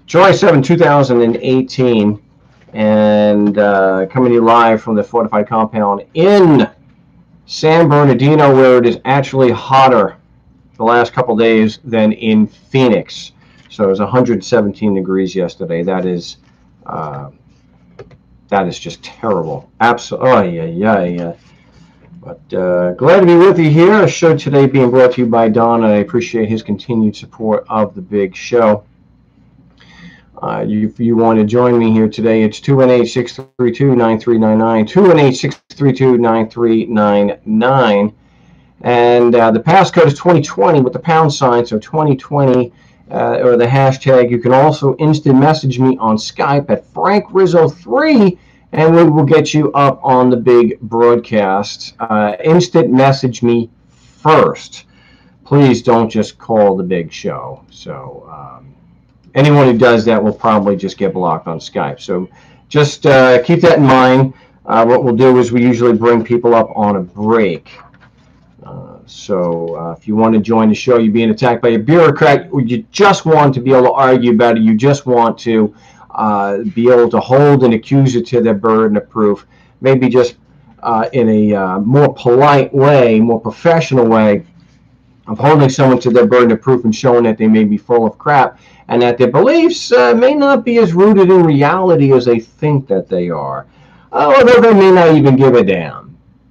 July 7, 2018, and coming to you live from the fortified compound in San Bernardino, where it is actually hotter the last couple days than in Phoenix. So it was 117 degrees yesterday. That is just terrible. Absolutely. Yeah. But glad to be with you here. A show today being brought to you by Don, and I appreciate his continued support of the big show. If you want to join me here today, it's 218-632-9399, 218-632-9399. And the passcode is 2020 with the pound sign, so 2020 or the hashtag. You can also instant message me on Skype at FrankRizzo3, and we will get you up on the big broadcast. Instant message me first. Please don't just call the big show. So anyone who does that will probably just get blocked on Skype. So just keep that in mind. What we'll do is we usually bring people up on a break. So if you want to join the show, you're being attacked by a bureaucrat, or you just want to be able to argue about it, you just want to be able to hold an accuser to their burden of proof, maybe just in a more polite way, more professional way of holding someone to their burden of proof and showing that they may be full of crap and that their beliefs may not be as rooted in reality as they think that they are, although they may not even give a damn.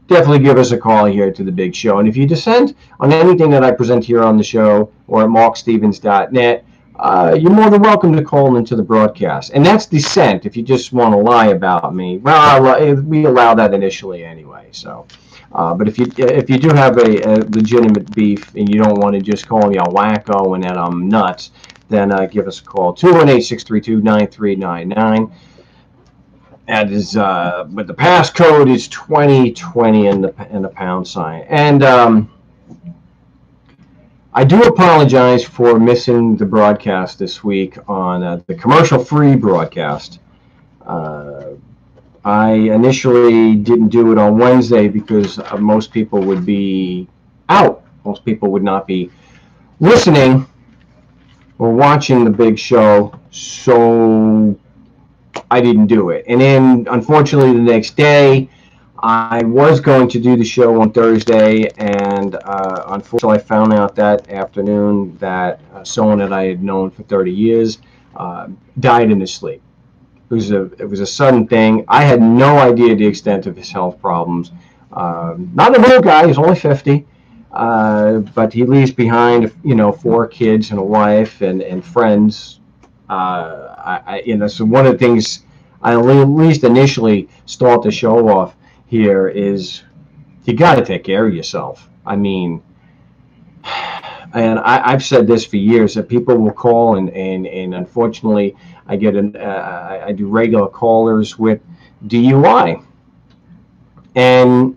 Definitely give us a call here to the big show. And if you dissent on anything that I present here on the show or at markstevens.net, you're more than welcome to call into the broadcast. And that's dissent if you just want to lie about me. Well, we allow that initially anyway. So, but if you do have a legitimate beef and you don't want to just call me a wacko and that I'm nuts, then give us a call, 218-632-9399. That is, but the passcode is 2020 in the pound sign. And I do apologize for missing the broadcast this week on the commercial-free broadcast. I initially didn't do it on Wednesday because most people would be out. Most people would not be listening or watching the big show, so I didn't do it. And then, unfortunately, the next day, I was going to do the show on Thursday, and unfortunately, I found out that afternoon that someone that I had known for 30 years died in his sleep. It was a sudden thing. I had no idea the extent of his health problems. Not a little guy. He's only 50, but he leaves behind, 4 kids and a wife and friends. So one of the things I at least initially start the show off here is you got to take care of yourself. I mean, and I've said this for years, that people will call and unfortunately I get I do regular callers with DUI, and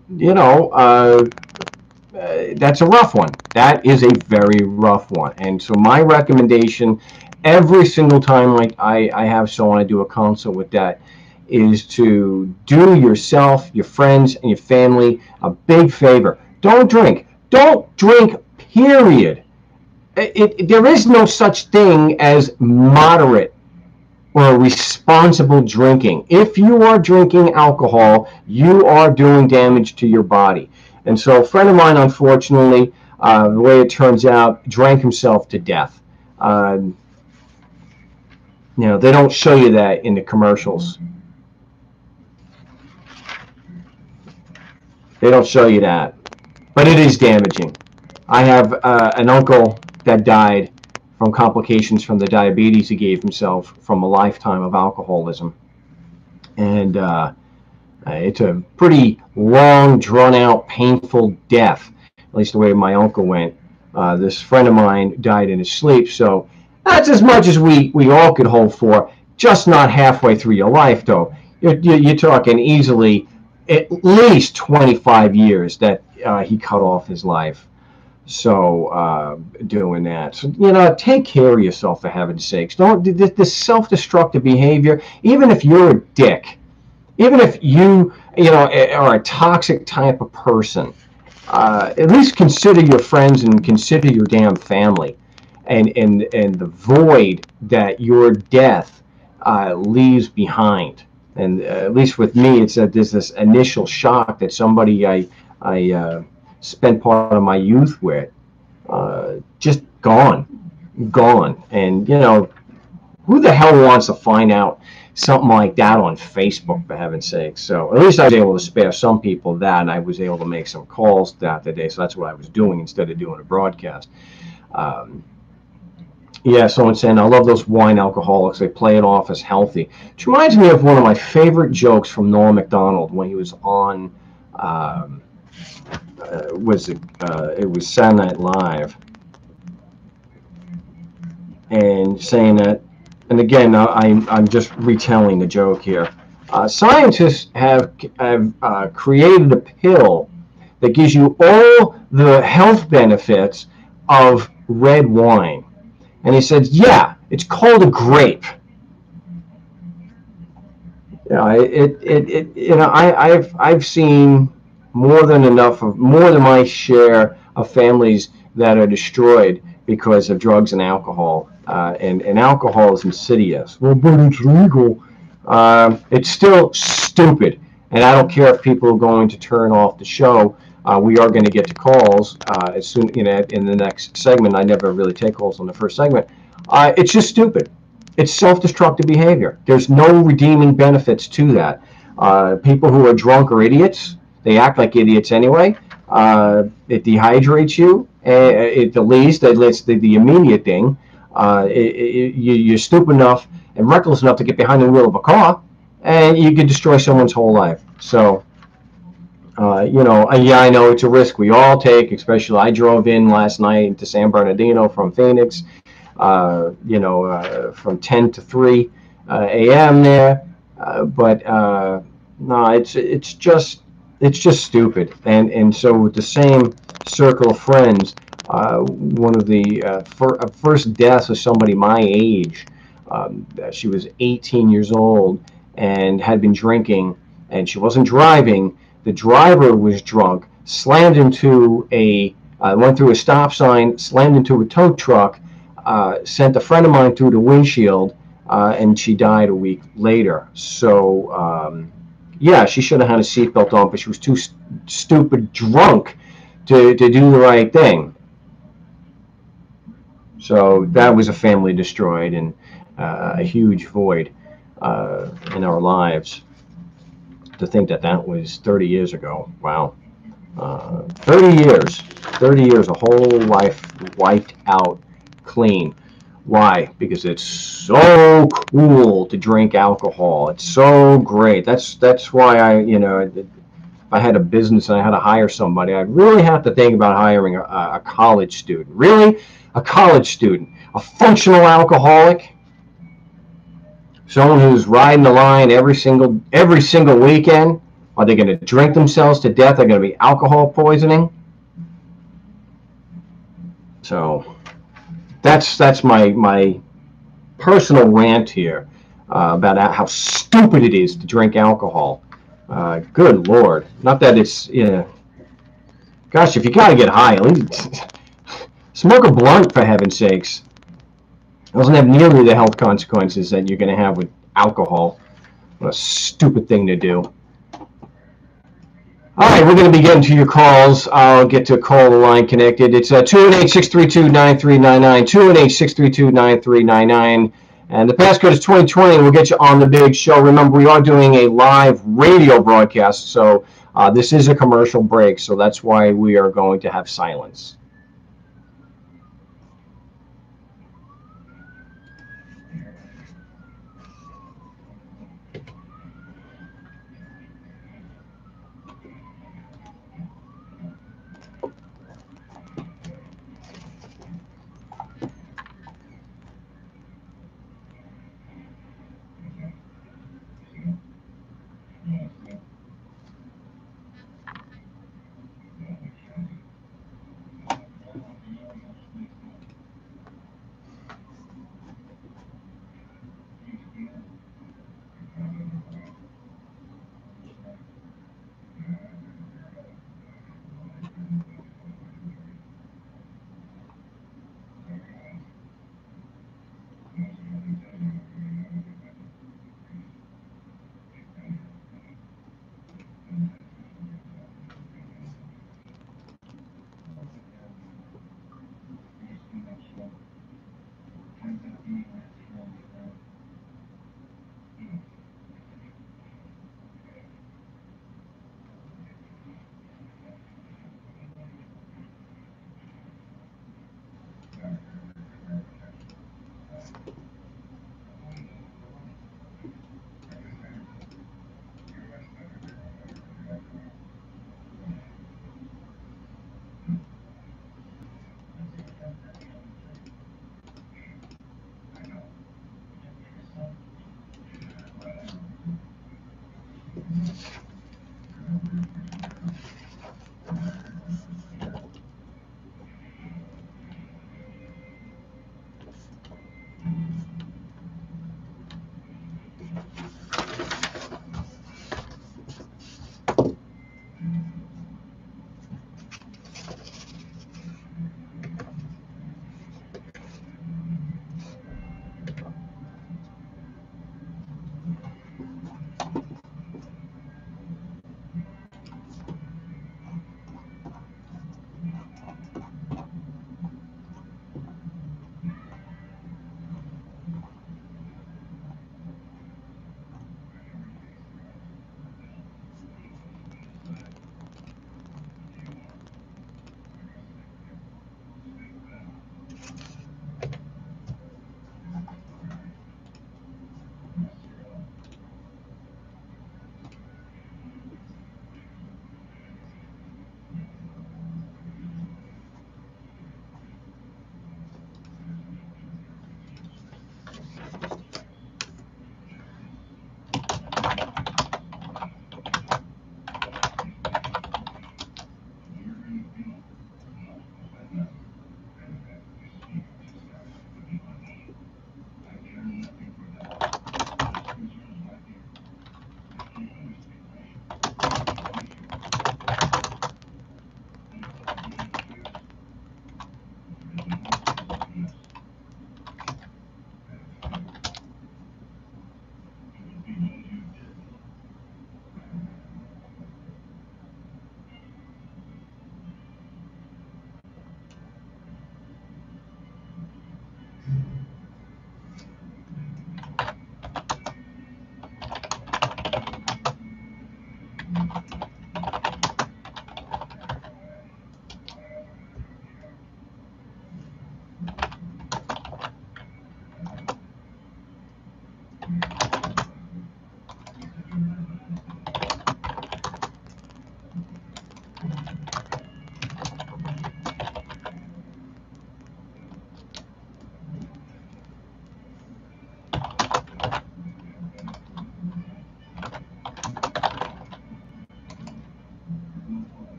that's a rough one. That is a very rough one. And so my recommendation every single time I have someone I do a consult with that is to do yourself, your friends, and your family a big favor. Don't drink. Don't drink, period. There is no such thing as moderate or responsible drinking. If you are drinking alcohol, you are doing damage to your body. And so a friend of mine, unfortunately, the way it turns out, drank himself to death. They don't show you that in the commercials. They don't show you that. But it is damaging. I have an uncle that died from complications from the diabetes he gave himself from a lifetime of alcoholism. And it's a pretty long, drawn-out, painful death, at least the way my uncle went. This friend of mine died in his sleep, so that's as much as we all could hope for, just not halfway through your life, though. You're talking easily at least 25 years that he cut off his life. So doing that. So, take care of yourself, for heaven's sakes. Don't this self-destructive behavior, even if you're a dick, even if you are a toxic type of person, at least consider your friends and consider your damn family. and the void that your death leaves behind. And at least with me, it's that there's this initial shock that somebody I spent part of my youth with, just gone, and who the hell wants to find out something like that on Facebook, for heaven's sake? So at least I was able to spare some people that, and I was able to make some calls that day. So that's what I was doing instead of doing a broadcast. Yeah, someone saying, I love those wine alcoholics. They play it off as healthy. Which reminds me of one of my favorite jokes from Norm Macdonald when he was on, it was Saturday Night Live, and saying that, and again, I'm just retelling the joke here. Scientists have created a pill that gives you all the health benefits of red wine. And he said, yeah, it's called a grape. I've seen more than my share of families that are destroyed because of drugs and alcohol. And alcohol is insidious. Well, but it's legal. It's still stupid. And I don't care if people are going to turn off the show. We are going to get to calls as soon, in the next segment. I never really take calls on the first segment. It's just stupid. It's self-destructive behavior. There's no redeeming benefits to that. People who are drunk are idiots. They act like idiots anyway. It dehydrates you. At the least, that's the immediate thing. You're stupid enough and reckless enough to get behind the wheel of a car, and you could destroy someone's whole life. So, yeah, I know it's a risk we all take. Especially, I drove in last night to San Bernardino from Phoenix. From 10 to 3 a.m. there. But no, it's just stupid. And so with the same circle of friends, one of the first deaths of somebody my age, she was 18 years old and had been drinking, and she wasn't driving. The driver was drunk, slammed into went through a stop sign, slammed into a tow truck, sent a friend of mine through the windshield, and she died a week later. So, yeah, she should have had a seatbelt on, but she was too stupid drunk to do the right thing. So that was a family destroyed and a huge void in our lives. To think that was 30 years ago. Wow. 30 years, a whole life wiped out clean. Why? Because it's so cool to drink alcohol. It's so great. That's why if I had a business and I had to hire somebody, I'd really have to think about hiring a college student. Really? A college student? A functional alcoholic? Someone who's riding the line every single weekend? Are they going to drink themselves to death? Are they going to be alcohol poisoning? So that's my personal rant here about how stupid it is to drink alcohol. Good Lord. Not that it's, gosh, if you got to get high, at least smoke a blunt, for heaven's sakes. It doesn't have nearly the health consequences that you're going to have with alcohol. What a stupid thing to do. All right, we're going to be getting to your calls. I'll get to call the line connected. It's 218-632-9399, 218-632-9399. And the passcode is 2020, and we'll get you on the big show. Remember, we are doing a live radio broadcast, so this is a commercial break, so that's why we are going to have silence.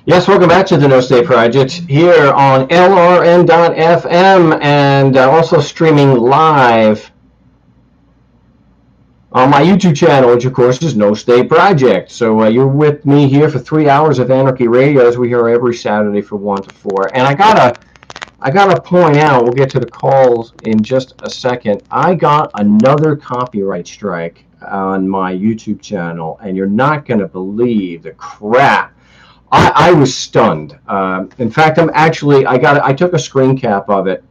Yes, welcome back to the No State Project here on LRN.FM and also streaming live on my YouTube channel, which of course is No State Project. So you're with me here for 3 hours of Anarchy Radio, as we hear every Saturday from 1 to 4. And I gotta point out, we'll get to the calls in just a second. I got another copyright strike on my YouTube channel, and you're not gonna believe the crap. I was stunned. In fact, I took a screen cap of it,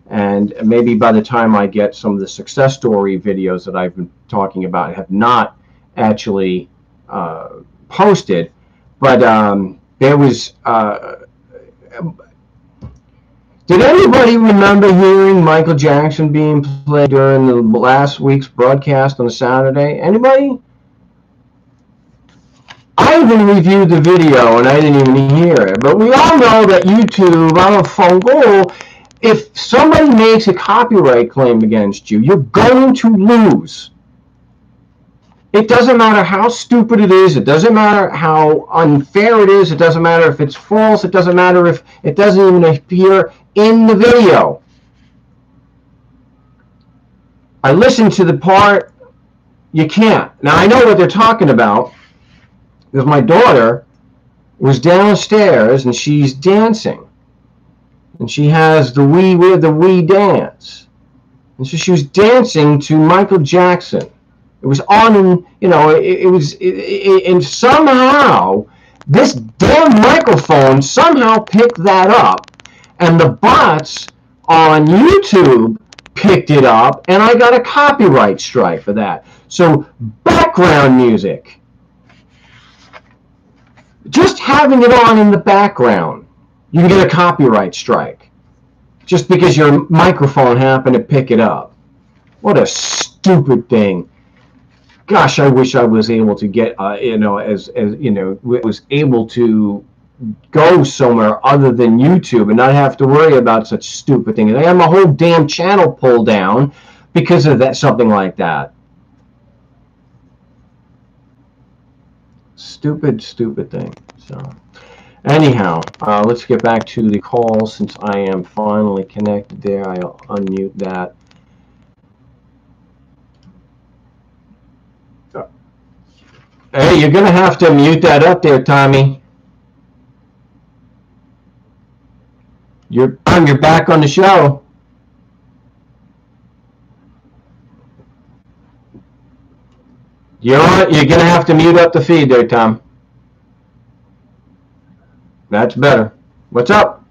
and maybe by the time I get some of the success story videos that I've been talking about have not actually posted, but there was. Did anybody remember hearing Michael Jackson being played during the last week's broadcast on a Saturday? Anybody? I even reviewed the video and I didn't even hear it. But we all know that YouTube, on a phone call, if somebody makes a copyright claim against you, you're going to lose. It doesn't matter how stupid it is. It doesn't matter how unfair it is. It doesn't matter if it's false. It doesn't matter if it doesn't even appear in the video. I listened to the part. You can't. Now, I know what they're talking about, because my daughter was downstairs and she's dancing, and she has the Wii dance, and so she was dancing to Michael Jackson. It was on, and somehow this damn microphone somehow picked that up, and the bots on YouTube picked it up, and I got a copyright strike for that. So background music, just having it on in the background, you can get a copyright strike just because your microphone happened to pick it up. What a stupid thing. Gosh, I wish I was able to get, was able to go somewhere other than YouTube and not have to worry about such stupid things. I had my whole damn channel pulled down because of that, something like that. Stupid thing. So, anyhow, let's get back to the call since I am finally connected there. I'll unmute that. Hey, you're going to have to mute that up there, Tommy. You're back on the show. You're going to have to mute up the feed there, Tom. That's better. What's up?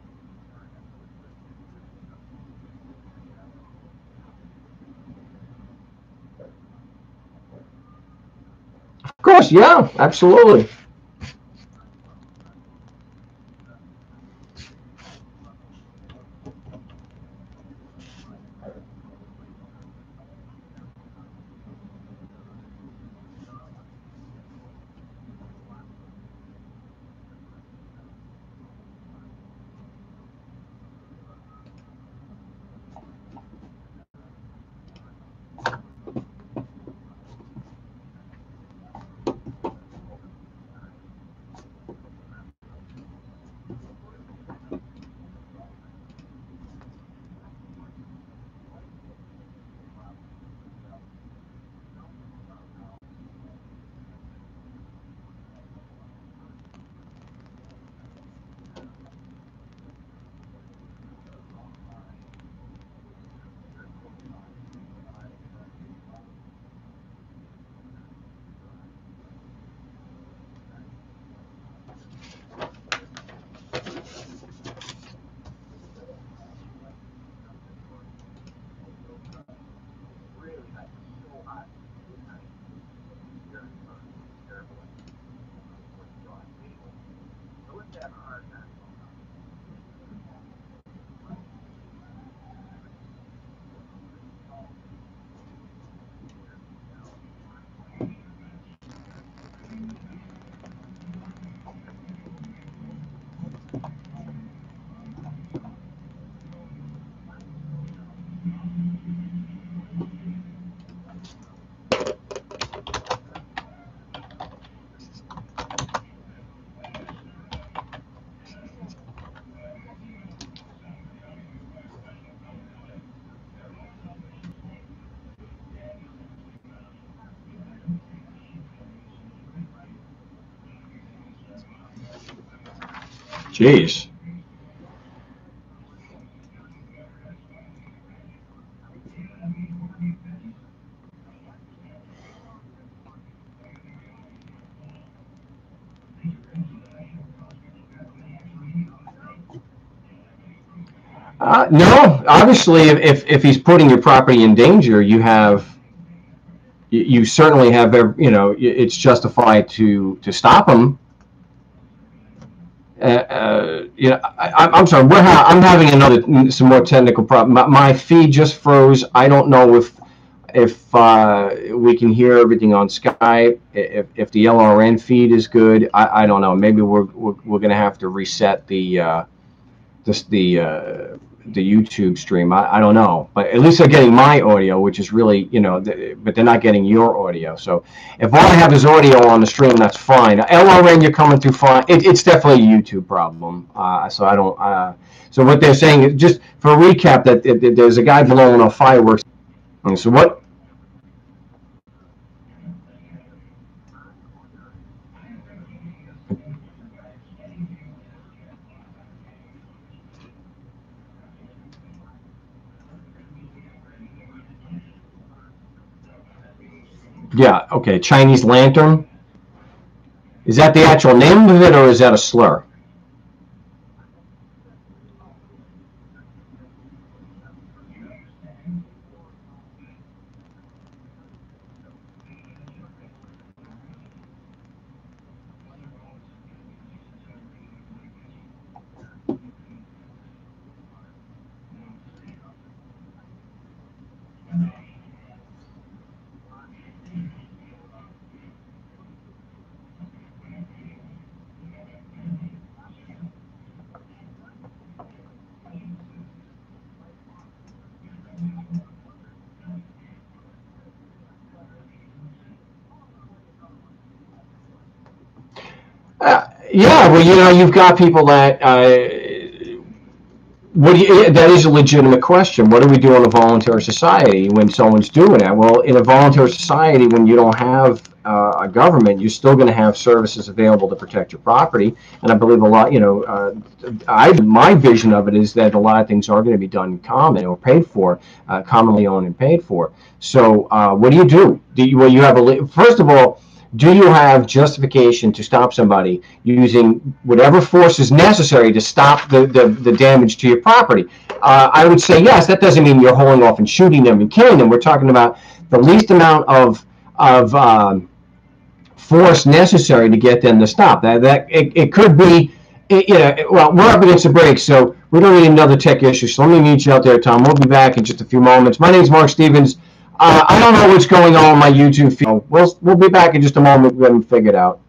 Of course, yeah, absolutely. Jeez. No, obviously, if he's putting your property in danger, you certainly have, it's justified to stop him. I'm sorry. I'm having some more technical problem. My feed just froze. I don't know if we can hear everything on Skype. If the LRN feed is good, I don't know. Maybe we're going to have to reset the YouTube stream. I don't know, but at least they're getting my audio, which is really, but they're not getting your audio. So if all I have is audio on the stream, that's fine. LRN, you're coming through fine. It's definitely a YouTube problem. So I don't. So what they're saying is, just for a recap, that there's a guy blowing off fireworks. And so what? Yeah. Okay. Chinese lantern. Is that the actual name of it, or is that a slur? Yeah, well, you've got people that that is a legitimate question. What do we do in a voluntary society when someone's doing that? Well, in a voluntary society, when you don't have a government, you're still going to have services available to protect your property. And I believe a lot, my vision of it is that a lot of things are going to be done common or paid for, commonly owned and paid for. So what do you do? Well, you have first of all, do you have justification to stop somebody using whatever force is necessary to stop the damage to your property? I would say yes. That doesn't mean you're holding off and shooting them and killing them. We're talking about the least amount of force necessary to get them to stop. It could be, well, we're up against the break, so we don't need another tech issue. So let me meet you out there, Tom. We'll be back in just a few moments. My name is Mark Stevens. I don't know what's going on with my YouTube feed. We'll be back in just a moment. We haven't figured out.